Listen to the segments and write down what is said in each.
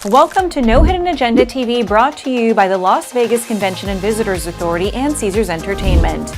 Welcome to No Hidden Agenda TV, brought to you by the Las Vegas Convention and Visitors Authority and Caesars Entertainment.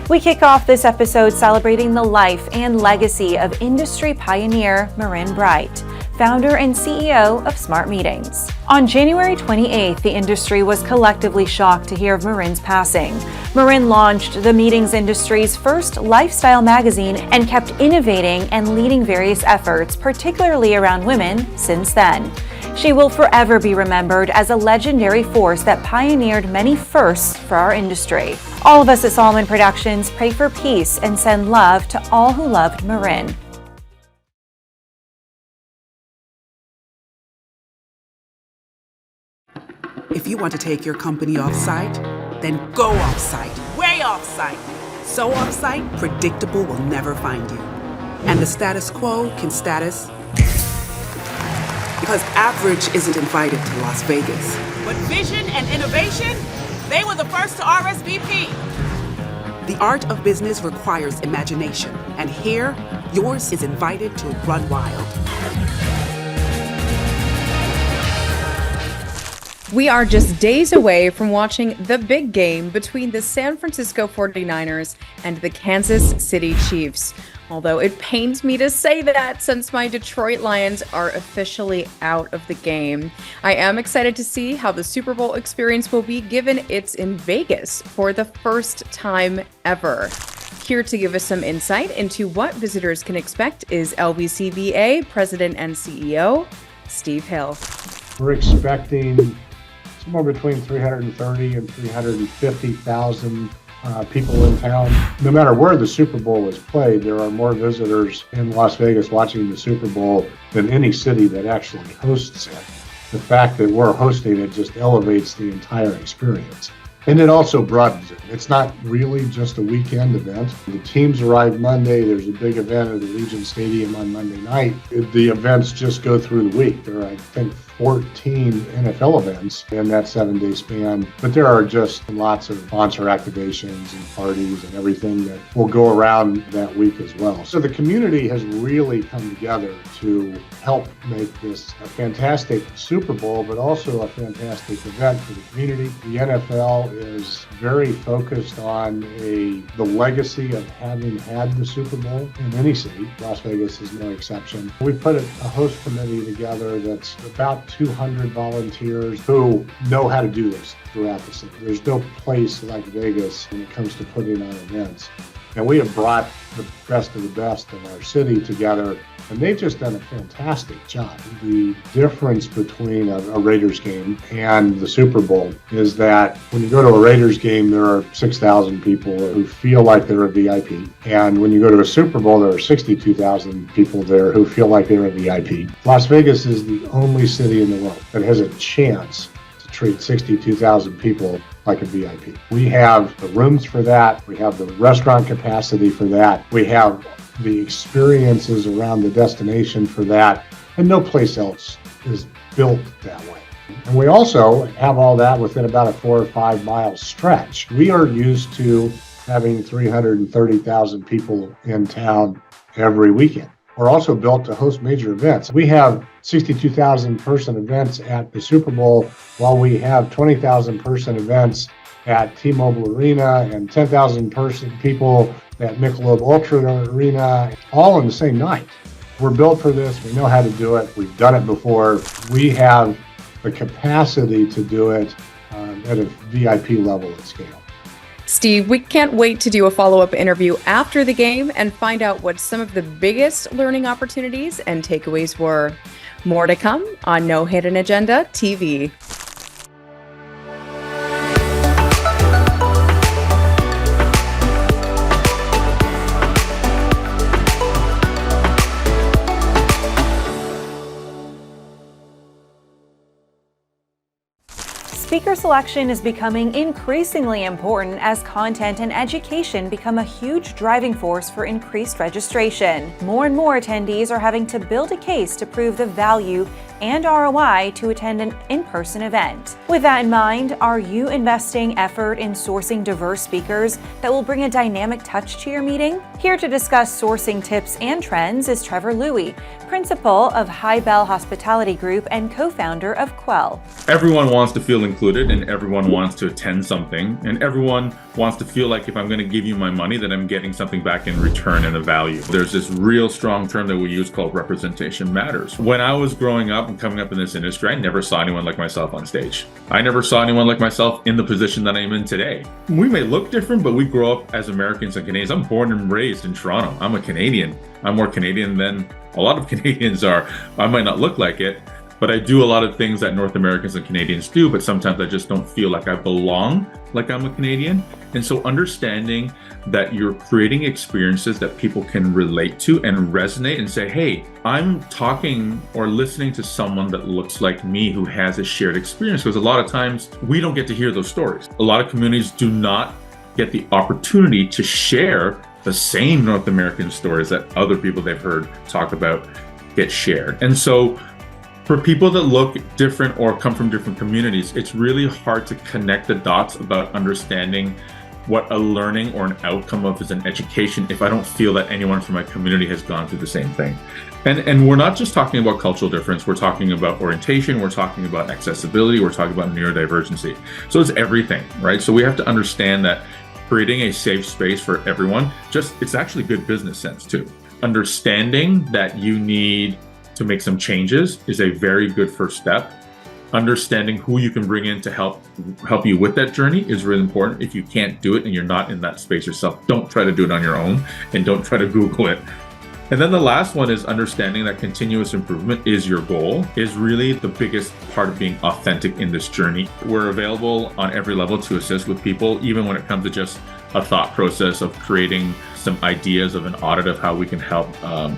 We kick off this episode celebrating the life and legacy of industry pioneer Marin Bright, founder and CEO of Smart Meetings. On January 28th, the industry was collectively shocked to hear of Marin's passing. Marin launched the meetings industry's first lifestyle magazine and kept innovating and leading various efforts, particularly around women, since then. She will forever be remembered as a legendary force that pioneered many firsts for our industry. All of us at Solomon Productions pray for peace and send love to all who loved Marin. If you want to take your company off-site, then go off-site, way off-site. So off-site, predictable will never find you. And the status quo can status, because average isn't invited to Las Vegas. But vision and innovation, they were the first to RSVP. The art of business requires imagination, and here, yours is invited to run wild. We are just days away from watching the big game between the San Francisco 49ers and the Kansas City Chiefs. Although it pains me to say that, since my Detroit Lions are officially out of the game. I am excited to see how the Super Bowl experience will be, given it's in Vegas for the first time ever. Here to give us some insight into what visitors can expect is LVCVA President and CEO, Steve Hill. We're expecting somewhere between 330 and 350,000 people in town. No matter where the Super Bowl is played, there are more visitors in Las Vegas watching the Super Bowl than any city that actually hosts it. The fact that we're hosting it just elevates the entire experience. And it also broadens it. It's not really just a weekend event. The teams arrive Monday. There's a big event at Allegiant Stadium on Monday night. The events just go through the week. There are, I think, 14 NFL events in that 7-day span, but there are just lots of sponsor activations and parties and everything that will go around that week as well. So the community has really come together to help make this a fantastic Super Bowl, but also a fantastic event for the community. The NFL is very focused on the legacy of having had the Super Bowl in any city. Las Vegas is no exception. We put a host committee together that's about 200 volunteers who know how to do this throughout the city. There's no place like Vegas when it comes to putting on events. And we have brought the best of our city together, and they've just done a fantastic job. The difference between a Raiders game and the Super Bowl is that when you go to a Raiders game, there are 6,000 people who feel like they're a VIP. And when you go to a Super Bowl, there are 62,000 people there who feel like they're a VIP. Las Vegas is the only city in the world that has a chance to treat 62,000 people like a VIP. We have the rooms for that. We have the restaurant capacity for that. We have the experiences around the destination for that. And no place else is built that way. And we also have all that within about a 4 or 5 mile stretch. We are used to having 330,000 people in town every weekend. We're also built to host major events. We have 62,000 person events at the Super Bowl, while we have 20,000 person events at T-Mobile Arena and 10,000 person people at Michelob Ultra Arena, all on the same night. We're built for this. We know how to do it. We've done it before. We have the capacity to do it at a VIP level at scale. Steve, we can't wait to do a follow-up interview after the game and find out what some of the biggest learning opportunities and takeaways were. More to come on No Hidden Agenda TV. Speaker selection is becoming increasingly important as content and education become a huge driving force for increased registration. More and more attendees are having to build a case to prove the value and ROI to attend an in-person event. With that in mind, are you investing effort in sourcing diverse speakers that will bring a dynamic touch to your meeting? Here to discuss sourcing tips and trends is Trevor Lui, principal of Highbell Hospitality Group and co-founder of Quell. Everyone wants to feel included, and everyone wants to attend something, and everyone wants to feel like if I'm going to give you my money, that I'm getting something back in return and a value. There's this real strong term that we use called representation matters. When I was growing up and coming up in this industry, I never saw anyone like myself on stage. I never saw anyone like myself in the position that I'm in today. We may look different, but we grow up as Americans and Canadians. I'm born and raised in Toronto. I'm a Canadian. I'm more Canadian than a lot of Canadians are. I might not look like it, but I do a lot of things that North Americans and Canadians do, but sometimes I just don't feel like I belong like I'm a Canadian. And so understanding that you're creating experiences that people can relate to and resonate and say, hey, I'm talking or listening to someone that looks like me who has a shared experience. Because a lot of times we don't get to hear those stories. A lot of communities do not get the opportunity to share the same North American stories that other people they've heard talk about get shared. And so for people that look different or come from different communities, it's really hard to connect the dots about understanding what a learning or an outcome of is an education if I don't feel that anyone from my community has gone through the same thing. And we're not just talking about cultural difference, we're talking about orientation, we're talking about accessibility, we're talking about neurodivergency. So it's everything, right? So we have to understand that creating a safe space for everyone, it's actually good business sense too. Understanding that you need to make some changes is a very good first step. Understanding who you can bring in to help you with that journey is really important. If you can't do it and you're not in that space yourself, don't try to do it on your own and don't try to Google it. And then the last one is understanding that continuous improvement is your goal, is really the biggest part of being authentic in this journey. We're available on every level to assist with people, even when it comes to just a thought process of creating some ideas of an audit of how we can help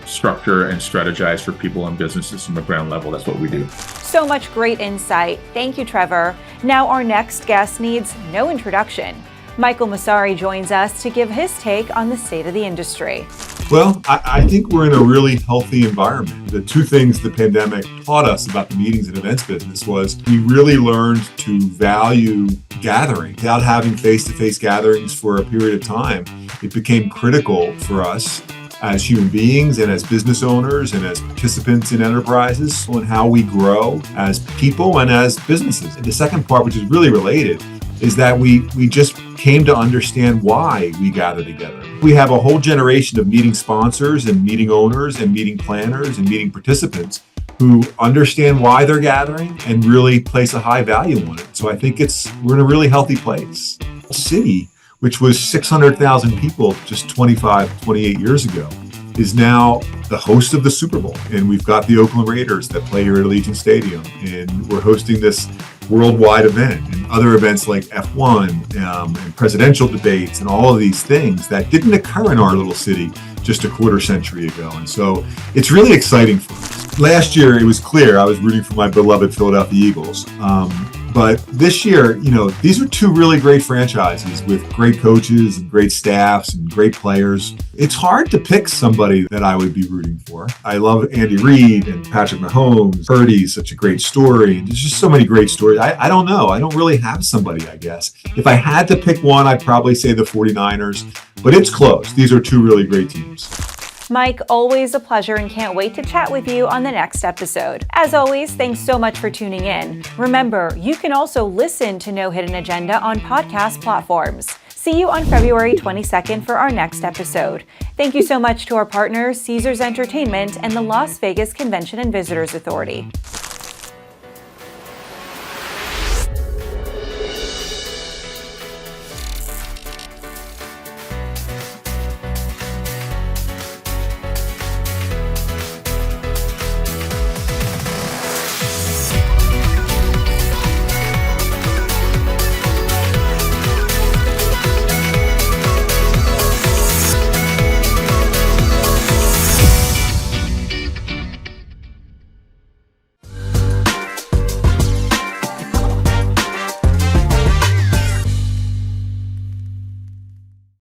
structure and strategize for people and businesses from the ground level. That's what we do. So much great insight. Thank you, Trevor. Now our next guest needs no introduction. Michael Massari joins us to give his take on the state of the industry. Well, I think we're in a really healthy environment. The two things the pandemic taught us about the meetings and events business was we really learned to value gathering. Without having face-to-face gatherings for a period of time, it became critical for us as human beings and as business owners and as participants in enterprises on how we grow as people and as businesses. And the second part, which is really related, is that we just came to understand why we gather together. We have a whole generation of meeting sponsors and meeting owners and meeting planners and meeting participants who understand why they're gathering and really place a high value on it. So I think we're in a really healthy place. City, which was 600,000 people just 28 years ago, is now the host of the Super Bowl. And we've got the Oakland Raiders that play here at Allegiant Stadium. And we're hosting this worldwide event and other events like F1 and presidential debates and all of these things that didn't occur in our little city just a quarter century ago. And so it's really exciting for us. Last year, it was clear I was rooting for my beloved Philadelphia Eagles. But this year, these are two really great franchises with great coaches and great staffs and great players. It's hard to pick somebody that I would be rooting for. I love Andy Reid and Patrick Mahomes. Purdy's such a great story. And there's just so many great stories. I don't know. I don't really have somebody, I guess. If I had to pick one, I'd probably say the 49ers. But it's close. These are two really great teams. Mike, always a pleasure and can't wait to chat with you on the next episode. As always, thanks so much for tuning in. Remember, you can also listen to No Hidden Agenda on podcast platforms. See you on February 22nd for our next episode. Thank you so much to our partners, Caesars Entertainment and the Las Vegas Convention and Visitors Authority.